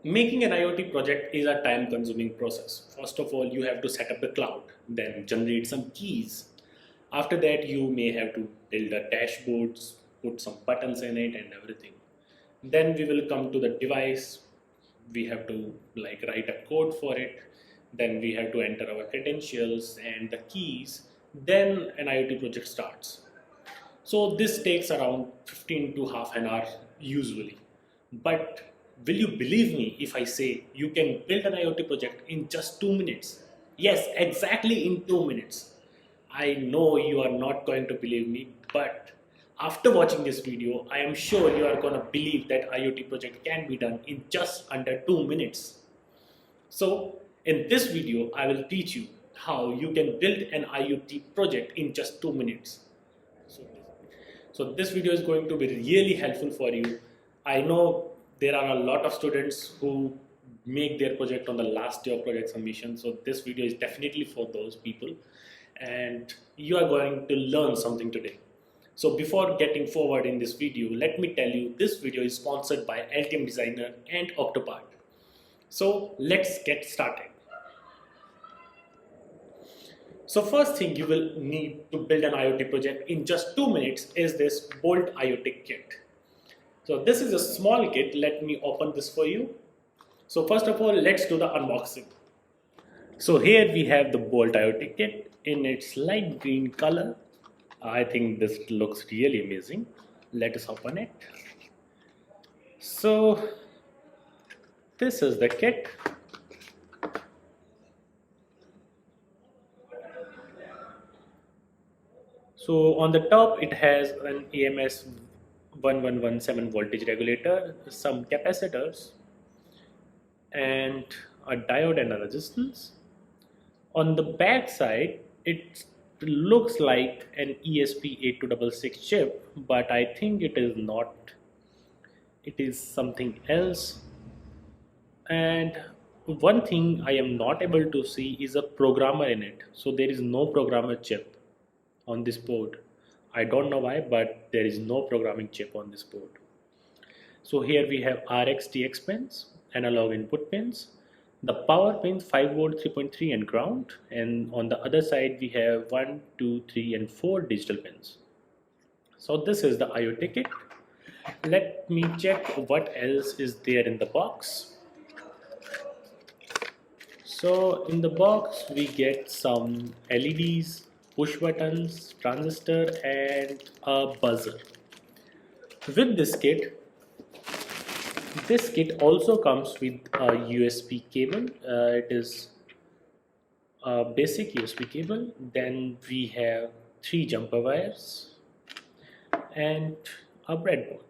Making an IoT project is a time consuming process. First of all, you have to set up the cloud, then generate some keys. After that, you may have to build a dashboard, put some buttons in it and everything. Then we will come to the device. We have to like write a code for it. Then we have to enter our credentials and the keys. Then an IoT project starts. So this takes around 15 to half an hour usually. But will you believe me if I say you can build an IoT project in just 2 minutes? Yes, exactly in 2 minutes. I know you are not going to believe me, but after watching this video, I am sure you are going to believe that IoT project can be done in just under 2 minutes. So in this video, I will teach you how you can build an IoT project in just 2 minutes. So, so this video is going to be really helpful for you. I know there are a lot of students who make their project on the last day of project submission. So this video is definitely for those people and you are going to learn something today. So before getting forward in this video, let me tell you this video is sponsored by Altium Designer and Octopart. So let's get started. So first thing you will need to build an IoT project in just 2 minutes is this Bolt IoT kit. So this is a small kit. Let me open this for you. So first of all, let's do the unboxing. So here we have the Bolt IoT kit in its light green color. I think this looks really amazing. Let us open it. So this is the kit. So on the top it has an EMS 1117 voltage regulator, some capacitors and a diode and a resistance. On the back side it looks like an ESP8266 chip, but I think it is not. It is something else. And one thing I am not able to see is a programmer in it. So there is no programmer chip on this board. I don't know why, but there is no programming chip on this board. So here we have RX TX pins, analog input pins, the power pins 5 volt 3.3 and ground, and on the other side we have 1, 2, 3 and 4 digital pins. So this is the IoT kit. Let me check what else is there in the box. So in the box we get some LEDs, push buttons, transistor and a buzzer. With this kit also comes with a USB cable. It is a basic USB cable. Then we have 3 jumper wires and a breadboard.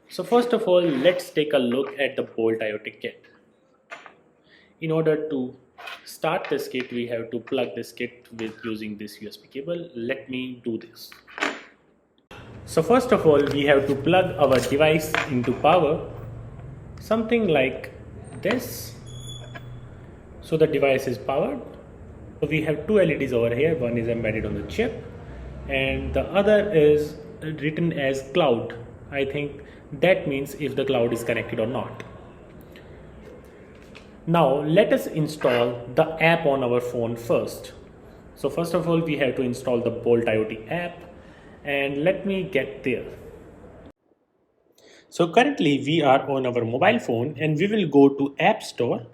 So first of all, let's take a look at the Bolt IoT kit. In order to start this kit, we have to plug this kit with using this USB cable. Let me do this. So first of all, we have to plug our device into power, something like this. So the device is powered. So we have 2 LEDs over here. One is embedded on the chip and the other is written as cloud. I think that means if the cloud is connected or not. Now let us install the app on our phone first. So first of all, we have to install the Bolt IoT app, and let me get there. So currently we are on our mobile phone and we will go to App Store.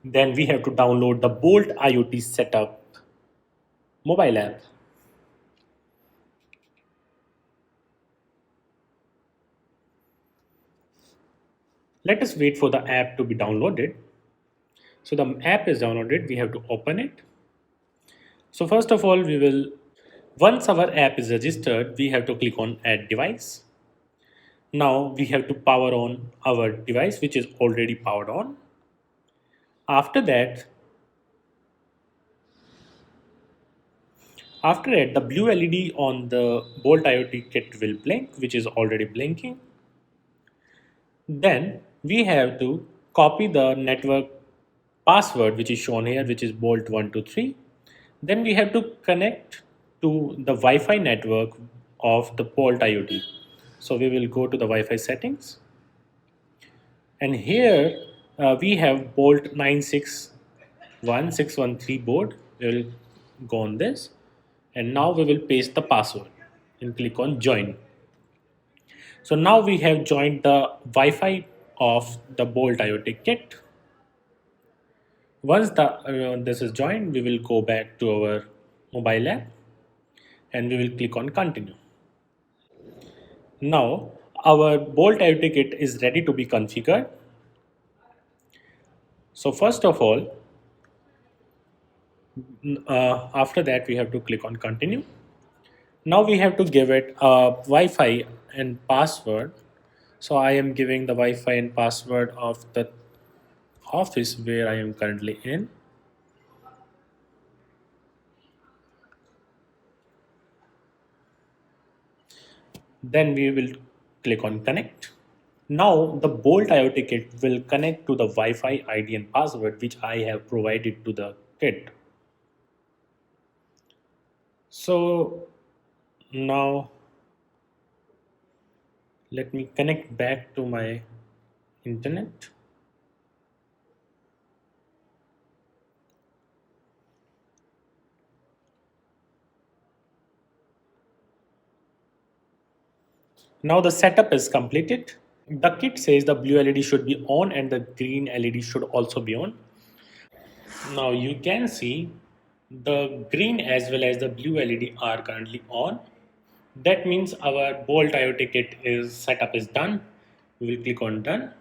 Then we have to download the Bolt IoT Setup mobile app. Let us wait for the app to be downloaded. So the app is downloaded, we have to open it. So first of all, once our app is registered, we have to click on Add Device. Now we have to power on our device, which is already powered on. After that, the blue LED on the Bolt IoT kit will blink, which is already blinking. Then we have to copy the network password which is shown here, which is Bolt123. Then we have to connect to the Wi-Fi network of the Bolt IoT. So we will go to the Wi-Fi settings And here we have bolt 961613 board. We will go on this, and now we will paste the password and click on join. So now we have joined the Wi-Fi of the Bolt IoT kit. Once this is joined, we will go back to our mobile app and we will click on continue. Now our Bolt IoT kit is ready to be configured. So first of all, after that we have to click on continue. Now we have to give it a Wi-Fi and password. So I am giving the Wi-Fi and password of the office where I am currently in. Then we will click on connect. Now the Bolt IoT kit will connect to the Wi-Fi ID and password which I have provided to the kit. So now let me connect back to my internet. Now the setup is completed. The kit says the blue LED should be on and the green LED should also be on. Now you can see the green as well as the blue LED are currently on. That means our Bolt IoT kit is setup is done. We will click on done.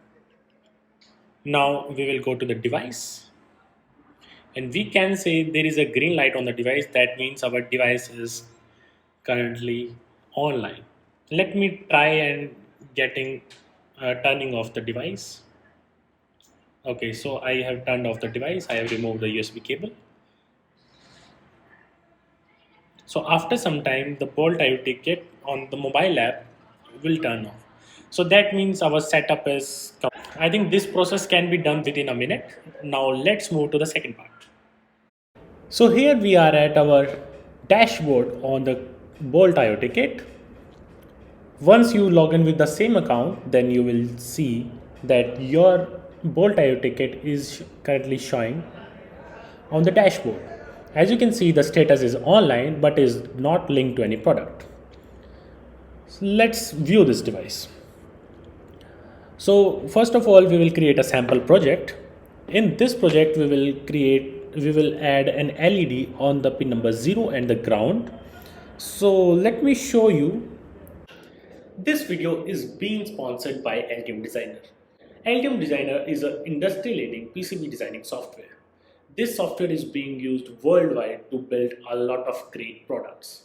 Now we will go to the device and we can say there is a green light on the device. That means our device is currently online. Let me try and turning off the device. Okay, so I have turned off the device. I have removed the USB cable. So after some time, the Bolt IoT kit on the mobile app will turn off. So that means our setup is complete. I think this process can be done within a minute. Now let's move to the second part. So here we are at our dashboard on the Bolt IoT kit. Once you log in with the same account, then you will see that your Bolt IoT kit is currently showing on the dashboard. As you can see, the status is online but is not linked to any product. So let's view this device. So first of all, we will create a sample project. In this project, we will add an LED on the pin number 0 and the ground. So let me show you. This video is being sponsored by Altium Designer. Altium Designer is an industry-leading PCB designing software. This software is being used worldwide to build a lot of great products.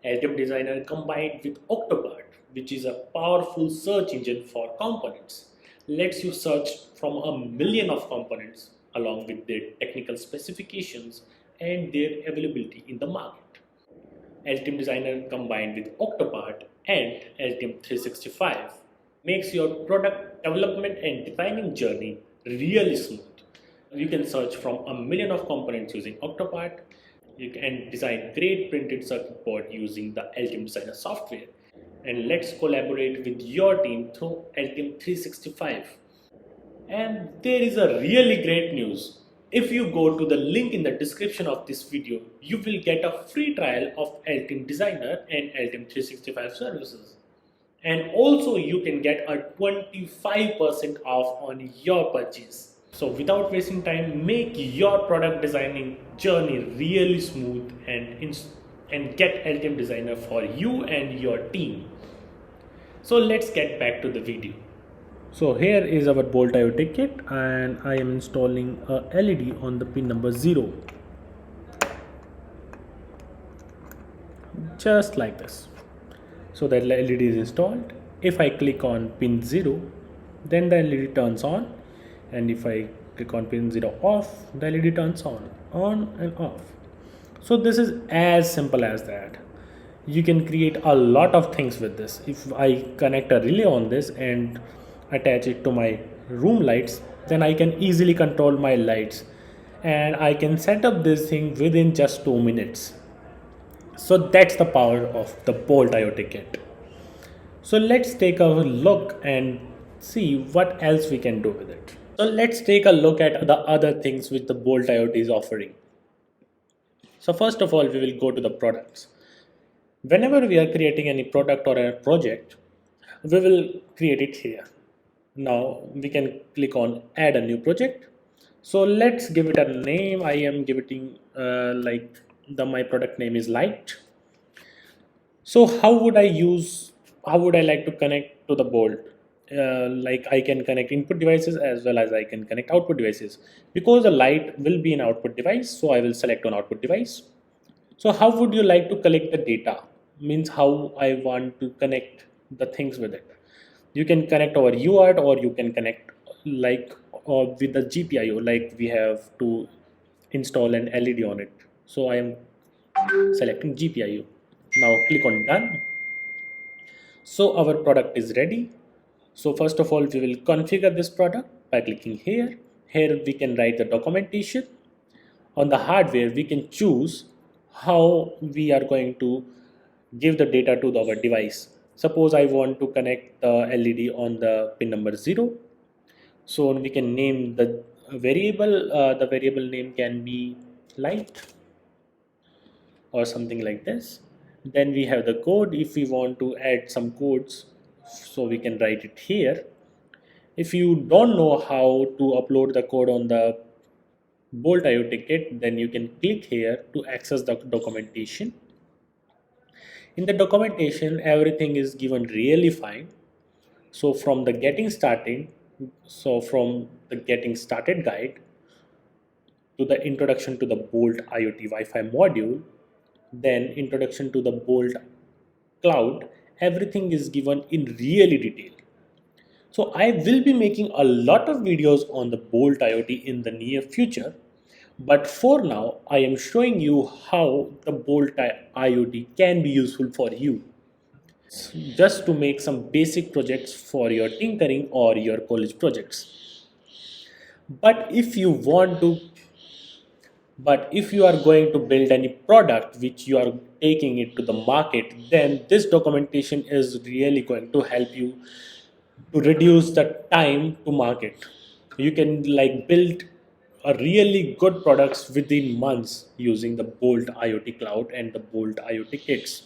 Altium Designer combined with Octopart, which is a powerful search engine for components, lets you search from a million of components along with their technical specifications and their availability in the market. Altium Designer combined with Octopart and Altium 365 makes your product development and designing journey really smooth. You can search from a million of components using Octopart. You can design great printed circuit board using the Altium Designer software. And let's collaborate with your team through Altium 365. And there is a really great news. If you go to the link in the description of this video, you will get a free trial of Altium Designer and Altium 365 services. And also you can get a 25% off on your purchase. So without wasting time, make your product designing journey really smooth and get Altium Designer for you and your team. So let's get back to the video. So here is our Bolt IoT kit and I am installing a LED on the pin number 0. Just like this. So the LED is installed. If I click on pin 0, then the LED turns on, and if I click on pin 0 off, the LED turns on and off. So this is as simple as that. You can create a lot of things with this. If I connect a relay on this and attach it to my room lights, then I can easily control my lights and I can set up this thing within just 2 minutes. So that's the power of the Bolt IoT kit. So let's take a look and see what else we can do with it. So let's take a look at the other things which the Bolt IoT is offering. So first of all, we will go to the products. Whenever we are creating any product or a project, we will create it here. Now we can click on add a new project. So let's give it a name. I am giving like my product name is light. So how would I like to connect to the bolt? Like I can connect input devices as well as I can connect output devices. Because the light will be an output device, so I will select on output device. So how would you like to collect the data? Means how I want to connect the things with it. You can connect over UART or you can connect like or with the GPIO, like we have to install an LED on it. So I am selecting GPIO. Now click on done. So our product is ready. So first of all, we will configure this product by clicking here. Here we can write the documentation. On the hardware, we can choose how we are going to give the data to our device. Suppose I want to connect the LED on the pin number 0. So we can name the variable. The variable name can be light or something like this. Then we have the code. If we want to add some codes, so we can write it here. If you don't know how to upload the code on the Bolt IoT kit, then you can click here to access the documentation. In the documentation, everything is given really fine. So from the getting started guide to the introduction to the Bolt IoT Wi-Fi module, then introduction to the Bolt cloud, everything is given in really detail. So I will be making a lot of videos on the Bolt IoT in the near future. But for now, I am showing you how the Bolt IoT can be useful for you. Just to make some basic projects for your tinkering or your college projects. But if you want to But if you are going to build any product which you are taking it to the market, then this documentation is really going to help you to reduce the time to market. You can like build a really good products within months using the Bolt IoT Cloud and the Bolt IoT kits.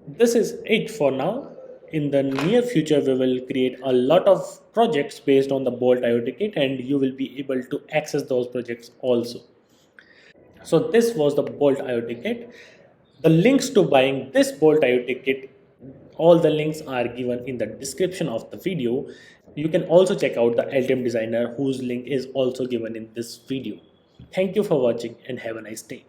This is it for now. In the near future, we will create a lot of projects based on the Bolt IoT kit, and you will be able to access those projects also. So this was the Bolt IoT kit. The links to buying this Bolt IoT kit, all the links are given in the description of the video. You can also check out the LTM designer whose link is also given in this video. Thank you for watching and have a nice day.